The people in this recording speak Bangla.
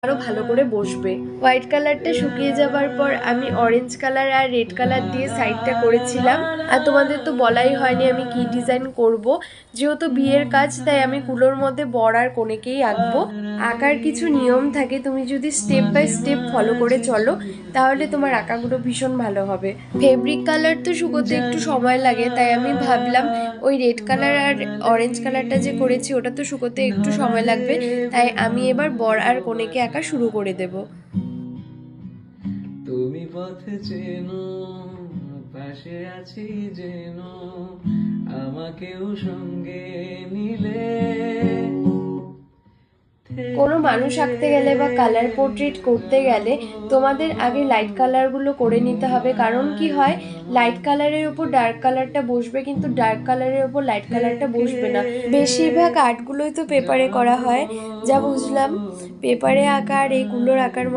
আরো ভালো করে বসবে। হোয়াইট কালারটা শুকিয়ে যাবার পর আমি অরেঞ্জ কালার আর রেড কালার দিয়ে সাইডটা করেছিলাম। আর তোমাদের তো বলাই হয়নি আমি কি ডিজাইন করব। যেহেতু বিয়ের কাজ তাই আমি কুলোর মধ্যে বর আর কনেকেই আঁকবো। আঁকার কিছু নিয়ম থাকে, তুমি যদি স্টেপ বাই স্টেপ ফলো করে চলো তাহলে তোমার আঁকাগুলো ভীষণ ভালো হবে। ফেব্রিক কালার তো শুকোতে একটু সময় লাগে, তাই আমি ভাবলাম ওই রেড কালার আর অরেঞ্জ কালারটা যে করেছি ওটা তো শুকোতে একটু সময় লাগবে, তাই আমি এবার বর আর কনেকে আঁকা শুরু করে দেব। তুমি পথে চেনো, পাশে আছি যেন, আমাকেও সঙ্গে নিলে। কোনো মানুষ আঁকতে গেলে বা কালার পোর্ট্রেট করতে গেলে তোমাদের আগে লাইট কালারগুলো করে নিতে হবে, কারণ কি হয় লাইট কালারের ওপর ডার্ক কালারটা বসবে কিন্তু ডার্ক কালারের ওপর লাইট কালারটা বসবে না। বেশিরভাগ আর্টগুলোই তো পেপারে করা হয়, যা বুঝলাম পেপারে আঁকা আর এইগুলোর আঁকার